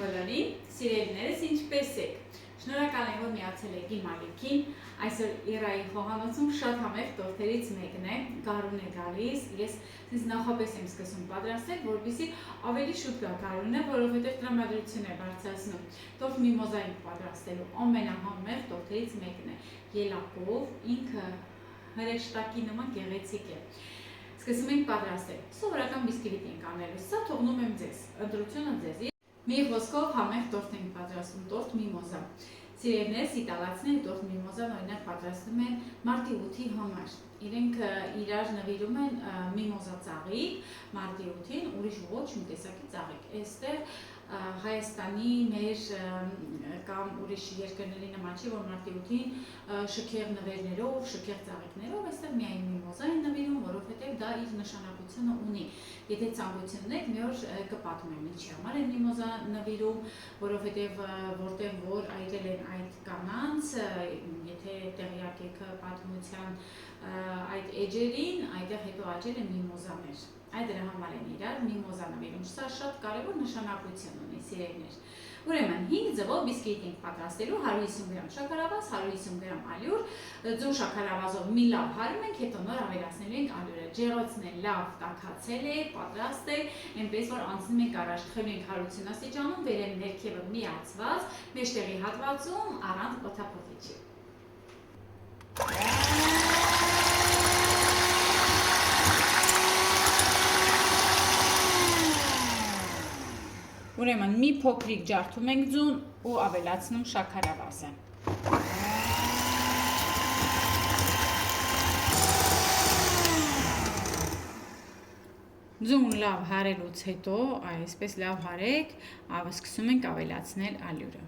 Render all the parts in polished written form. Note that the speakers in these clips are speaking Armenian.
բոլորին, սիրելիներս ինչպես եք։ Շնորհակալ եմ, որ միացել եք իմ ալիքին։ Այսօր Իրայի խոհանոցում շատ համեղ տորթերից մեկն է, գարուն է գալիս։ Ես նախապես եմ սկսում պատրաստել, որպեսզի ավելի շուտ գա գարունը, որովհետև տրամադրություն է բարձրացնում։ Տորթ միմոզա եմ պատրաստելու ամենահամեղ տորթերից մեկն է։ Ելակով, ինքը հրեշտակի նման գեղեցիկ է։ Սկսում ենք պատրաստել։ Սովորական բիսկվիտ ենք անելու։ Սա թողնում եմ ձեզ, ընտրությունը ձեզ։ Մի խոսքով համեղ տորթ ենք պատրաստում, տորթ միմոզա։ Սիրելիներս, իտալացիները տորթ միմոզան օրինակ պատրաստում են մարտի 8-ի համար։ Իրենք իրար նվիրում են միմոզա ծաղիկ, մարտի 8-ին, ուրիշ ոչ մի տեսակի ծաղիկ։ Այստեղ Հայաստանի մեր կամ ուրիշ երկրների նման չի, որ մարտի 8-ին շքեղ նվերներով, շքեղ ծաղիկներով, այստեղ միայն միմոզա են նվիրում, որովհետև դա իր նշանակությունը ունի։ Եթե ցանկություն ունեք, մի օր կպատմեմ ինչի համար են միմոզա նվիրում, որովհետև որտեղ որ այրել են այդ կանանց, եթե տեղյակ եք պատմության այդ էջերին, այդտեղ հետո աճել են միմոզաներ։ Այդ դրա համար են իրար միմոզա նվիրում։ Սա շատ կարևոր նշանակություն ունի, սիրելիներ։ Ուրեմն 5 ձևով բիսկվիտ ենք պատրաստելու 150 գրամ շաքարավազ, 150 գրամ ալյուր, ձու շաքարավազով մի լավ հարում ենք, հետո նոր ավելացնելու ենք ալյուրը։ Ջեռոցն է լավ տաքացել է, պատրաստ է, այնպես որ անցնում ենք առաջ, թխելու ենք 180 աստիճանում, վերև ներքևը միացված, մեջտեղի հատվածում առանց օդափոխիչի։ Ուրեմն մի փոքրիկ ջարդում ենք ձուն ու ավելացնում շաքարավազը։ Ձուն լավ հարելուց հետո, այսպես լավ հարեք, սկսում ենք ավելացնել ալյուրը։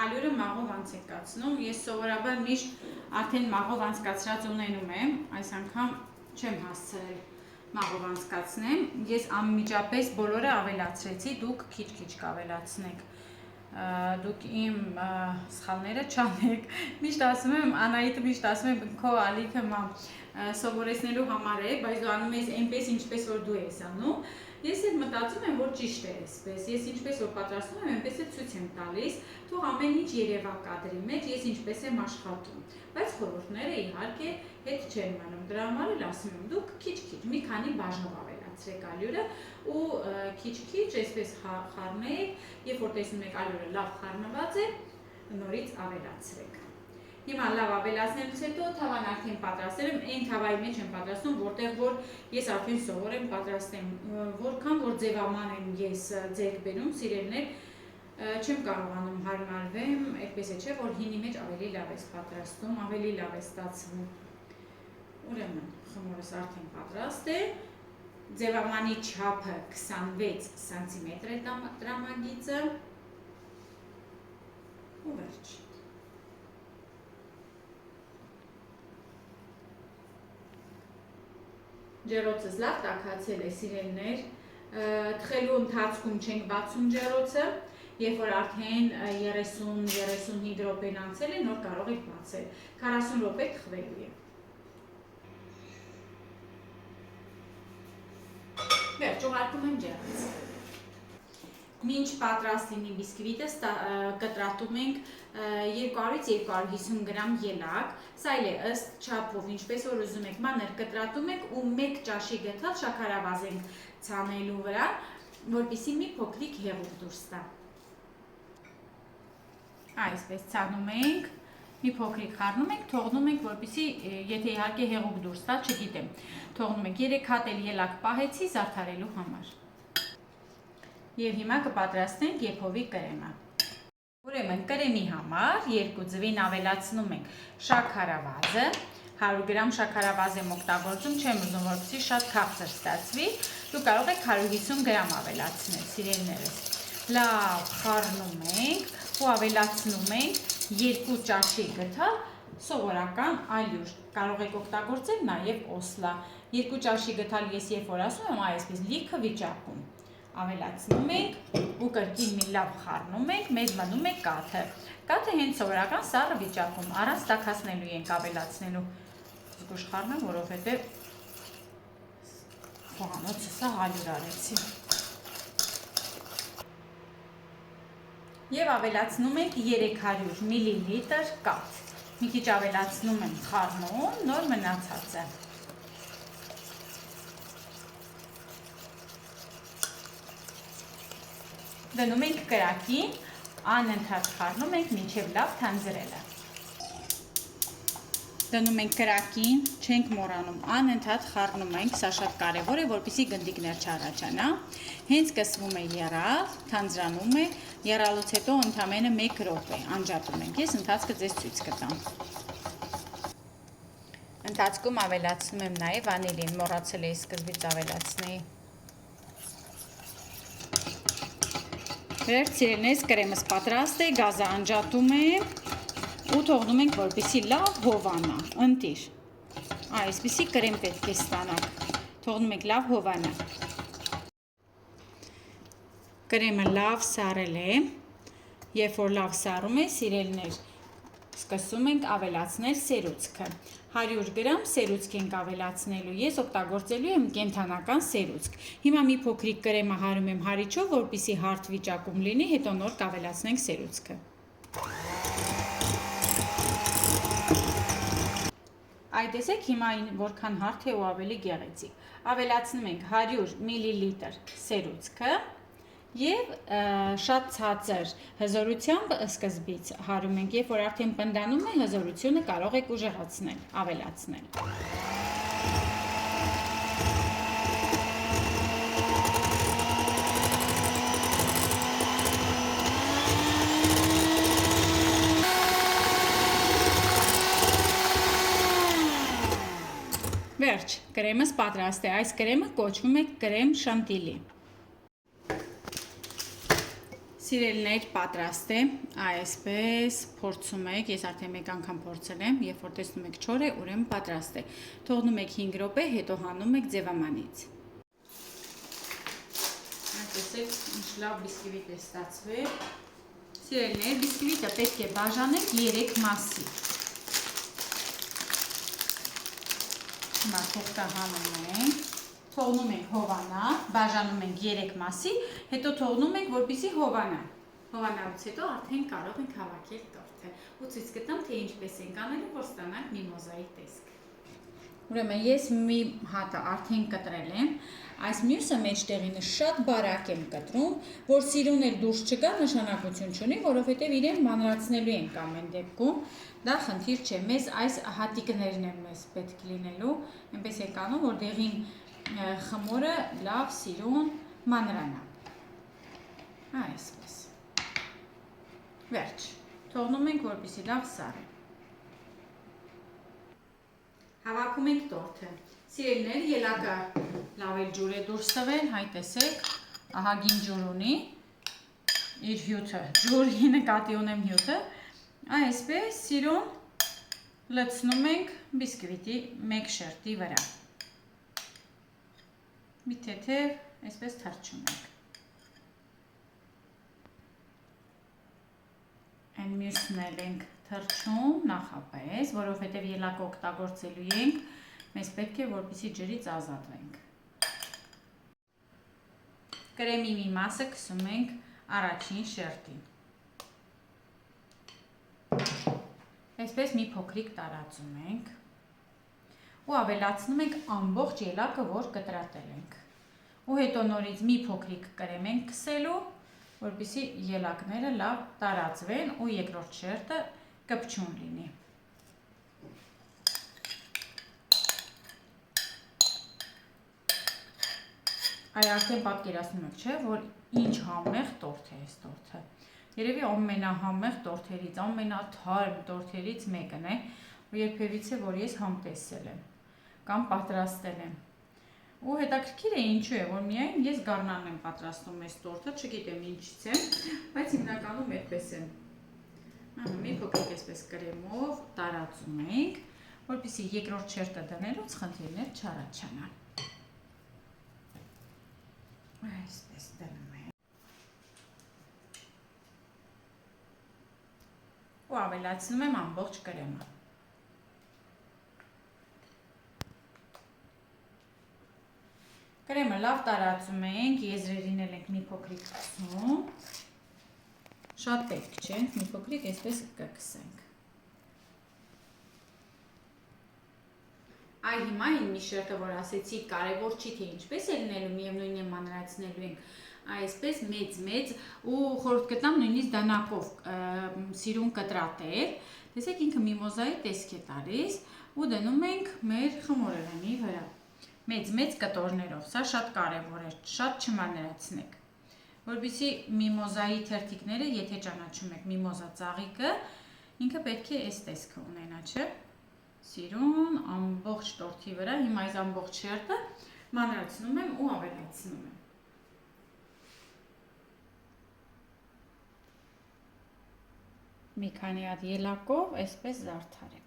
Ալյուրը մաղով անց ենք կացնում, ես սովորաբար միշտ արդեն մաղով անցկացրած ունենում եմ, այս անգամ չեմ հասցրել մաղով անցկացնեմ, ես անմիջապես բոլորը ավելացրեցի, դուք քիչ-քիչ կավելացնեք, դուք իմ սխալները չանեք, միշտ ասում եմ, Անահիտը միշտ ասում եմ, քո ալիքը սովորեցնելու համար է, բայց դու անում ես այնպես, ինչպես որ դու ես անում, ես էլ մտածում եմ, որ ճիշտ է այսպես, ես ինչպես որ պատրաստում եմ, այնպես է ցույց եմ տալիս, թող ամեն ինչ երևա կադրի մեջ, ես ինչպես եմ աշխատում, բայց խորհուրդները իհարկե հետ չեն մնում, դրա համար էլ ասում եմ, դուք քիչ-քիչ, մի քանի բաժնով ավելացրեք ալյուրը ու քիչ-քիչ այսպես խառնեք, երբ որ տեսնում եք ալյուրը լավ խառնված է, նորից ավելացրեք։ Հիմա լավ ավելացնելուց հետո թավան արդեն պատրաստել եմ, այն թավայի մեջ եմ պատրաստում, որտեղ որ ես արդեն սովոր եմ պատրաստեմ, որքան որ ձևաման եմ ես ձեռք բերում, սիրելիներ, չեմ կարողանում հարմարվեմ, այդպես է չէ, որ հինի մեջ ավելի լավ ես պատրաստում, ավելի լավ է ստացվում։ Ուրեմն խմորս արդեն պատրաստ է, ձևամանի չափը 26 սանտիմետր է տրամագիծը ու վերջ։ Ջեռոցս լավ տաքացել է, սիրելիներ, թխելու ընթացքում չենք բացում ջեռոցը, երբ որ արդեն 30-35 րոպեն անցել է, նոր կարող եք բացել, 40 րոպե թխվելու է։ Վերջ, ուղարկում եմ ջեռոց։ Մինչ պատրաստ լինի բիսկվիտը, կտրատում ենք 200-250 գրամ ելակ, սա էլ է ըստ չափով, ինչպես որ ուզում եք, մանր կտրատում եք ու 1 ճաշի գթալ շաքարավազ ենք ցանելու վրա, որպեսզի մի փոքրիկ հեղուկ դուրս տա։ Այսպես ցանում ենք, մի փոքրիկ խառնում ենք, թողնում ենք, որպեսզի եթե իհարկե հեղուկ դուրս տա, չգիտեմ, թողնում ենք 3 հատ էլ ելակ պահեցի զարդարելու համար։ Եվ հիմա կպատրաստենք եփովի կրեմը։ Ուրեմն կրեմի համար 2 ձվին ավելացնում ենք շաքարավազը, 100 գրամ շաքարավազ եմ օգտագործում, չեմ ուզում որպեսզի շատ քաղցր ստացվի, դու կարող եք 150 գրամ ավելացնել, սիրելիներս։ Լավ խառնում ենք ու ավելացնում ենք 2 ճաշի գթալ սովորական ալյուր, կարող եք օգտագործել նաև օսլա, 2 ճաշի գթալ ես երբ որ ասում եմ այսպես լիքը վիճակում, ավելացնում ենք ու կրկին մի լավ խառնում ենք, մեզ մնում է կաթը, կաթը հենց սովորական սառը վիճակում, առանց տաքացնելու ենք ավելացնելու, զգուշ խառնեմ, որովհետև խոհանոցը սա ալյուր արեցի։ Եվ ավելացնում ենք 300 մլ կաթ։ Մի քիչ ավելացնում եմ խառնում, նոր մնացածը։ Դնում ենք կրակին, անընդհատ խառնում ենք մինչև լավ թանձրելը։ Դնում ենք կրակին, չենք մոռանում, անընդհատ խառնում ենք, սա շատ կարևոր է, որպեսզի գնդիկներ չառաջանա։ Հենց սկսվում է եռալ, թանձրանում է, եռալուց հետո ընդամենը 1 րոպե անջատում ենք։ Ես ընթացքը ձեզ ցույց կտամ։ Ընթացքում ավելացնում եմ նաև վանիլին, մոռացել էի սկզբից ավելացնել։ Վերջ սիրելիներս, կրեմս պատրաստ է, գազը անջատում է ու թողնում ենք, որպեսզի լավ հովանա, ընտիր։ Այսպիսի կրեմ պետք է ստանանք, թողնում ենք լավ հովանա։ Կրեմը լավ սառել է, երբ որ լավ սառում է, սիրելիներ, սկսում ենք ավելացնել սերուցքը։ 100 գրամ սերուցք ենք ավելացնելու, ես օգտագործելու եմ կենդանական սերուցք։ Հիմա մի փոքրիկ կրեմը հարում եմ հարիչով, որպեսզի հարթ վիճակում լինի, հետո նոր կավելացնենք սերուցքը։ Այ տեսեք հիմա որքան հարթ է ու ավելի գեղեցիկ։ Ավելացնում ենք 100 մլ սերուցքը և շատ ցածր հզորությամբ սկզբից հարում ենք, երբ որ արդեն պնդանում է, հզորությունը կարող եք ուժեղացնել, ավելացնել։ Վերջ, կրեմս պատրաստ է, այս կրեմը կոչվում է կրեմ շանտիլի։ Սիրելիներ, պատրաստ է, այսպես փորձում եք, ես արդեն մեկ անգամ փորձել եմ, երբ որ տեսնում եք չոր է, ուրեմն պատրաստ է։ Թողնում եք 5 րոպե, հետո հանում եք ձևամանից։ Տեսեք, ինչ լավ բիսկվիտ է ստացվել։ Սիրելիներ, բիսկվիտը պետք է բաժանել 3 մասի։ Հիմա թուղթը հանում ենք, թողնում ենք հովանա, բաժանում ենք 3 մասի, հետո թողնում ենք, որպեսզի հովանա։ Հովանալուց հետո արդեն կարող ենք հավաքել տորթը։ Ու ցույց կտամ, թե ինչպես ենք անելու, որ ստանանք միմոզայի տեսք։ Ուրեմն ես մի հատը արդեն կտրել եմ, այս մյուսը մեջտեղինը շատ բարակ եմ կտրում, որ սիրուն էլ դուրս չգա, նշանակություն չունի, որովհետև իրեն մանրացնելու ենք ամեն դեպքում, դա խնդիր չէ, մեզ այս հատիկներն են մեզ պետք լինելու, այնպես ենք անում, որ դեղին խմորը լավ սիրուն մանրանա, այսպես, վերջ, թողնում ենք, որպեսզի լավ սառի։ Հավաքում ենք տորթը։ Սիրելիներ, ելակը լավ էլ ջուր է դուրս տվել, հայ տեսեք, ահագին ջուր ունի, իր հյութը, ջուրի նկատի ունեմ հյութը, այսպես սիրուն լցնում ենք բիսկվիտի մեկ շերտի վրա։ Մի թեթև, այսպես թռչում ենք։ Այն մյուսն էլ ենք թռչում նախապես, որովհետև ելակը օգտագործելու ենք, մեզ պետք է, որպեսզի ջրից ազատվենք։ Կրեմի մի մասը քսում ենք առաջին շերտին։ Այսպես մի փոքրիկ տարածում ենք ու ավելացնում ենք ամբողջ ելակը, որ կտրատել ենք։ Ու հետո նորից մի փոքրիկ կրեմ ենք քսելու, որպեսզի ելակները լավ տարածվեն ու երկրորդ շերտը կպչուն լինի։ Այ արդեն պատկերացնում եք, չէ, որ ինչ համեղ տորթ է այս տորթը։ Երևի ամենահամեղ տորթերից, ամենաթարմ տորթերից մեկն է, ու երբևիցե որ ես համտեսել եմ կամ պատրաստել եմ։ Ու հետաքրքիր է ինչու է, որ միայն ես գարնանն եմ պատրաստում այս տորթը, չգիտեմ ինչից է, բայց հիմնականում այդպես է։ Մի փոքրիկ այսպես կրեմով տարածում ենք, որպեսզի երկրորդ շերտը դնելուց խնդիրներ չառաջանան։ Այսպես դնում ենք։ Ու ավելացնում եմ ամբողջ կրեմը։ Կրեմը լավ տարածում ենք, եզրերին էլ ենք մի փոքրիկ քսում։ Շատ պետք չէ, մի փոքրիկ այսպես կկսենք։ Այ հիմա այն մի շերտը, որ ասեցի, կարևոր չի թե ինչպես է լինելու, միևնույն է մանրացնելու ենք այսպես մեծ ու խորհուրդ կտամ նույնիսկ դանակով սիրուն կտրատել։ Տեսեք ինքը միմոզայի տեսք է տալիս ու դնում ենք մեր խմորեղենի վրա։ Մեծ կտորներով, սա շատ կարևոր է, շատ չմանրացնեք։ Որպեսզի միմոզայի թերթիկները, եթե ճանաչում եք միմոզա ծաղիկը, ինքը պետք է այս տեսքը ունենա, չէ՞։ Սիրուն ամբողջ տորթի վրա, հիմա այս ամբողջ շերտը մանրացնում եմ ու ավելացնում եմ։ Մի քանի հատ ելակով այսպես զարդարեք։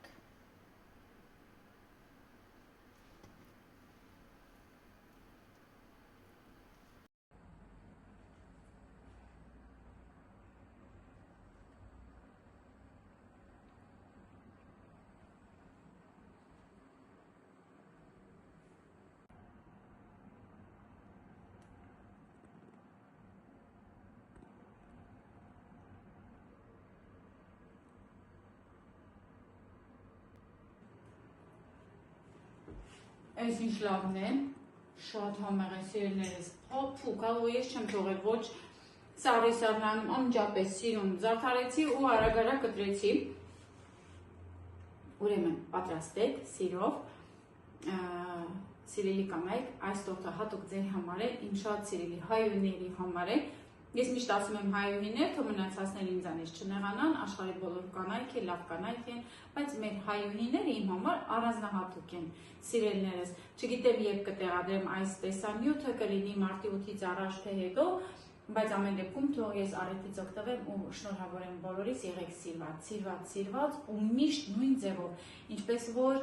Այս ինչ լավն է, շատ համեղ է սիրելիներս, փոփ, գալու ես չեմ թողել, ոչ սարի սառնանում, անմիջապես սիրուն զարդարեցի ու արագ կտրեցի։ Ուրեմն պատրաստեք սիրով, սիրելի կանայք, այս տորտը հատուկ ձեր համար է, իմ շատ սիրելի հայուհիների համար է։ Ես միշտ ասում եմ հայուհիներ, թող մնացածներ ինձանից չնեղանան, աշխարհի բոլոր կանայք են, լավ կանայք են, բայց մեր հայուհիները իմ համար առանձնահատուկ են, սիրելիներս։ Չգիտեմ երբ կտեղադրեմ այս տեսանյութը, կլինի մարտի 8-ից առաջ թե հետո, բայց ամեն դեպքում թող ես առիթից օգտվեմ ու շնորհավոր եմ բոլորիս, եղեք սիրված ու միշտ նույն ձևով, ինչպես որ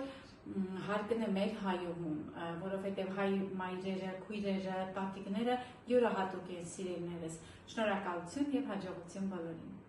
հարկն է մեր հայովում, որովհետև հայ մայրերը, քույրերը, տատիկները յուրահատուկ են սիրելիներս։ Շնորհակալություն եւ հաջողություն բոլորին։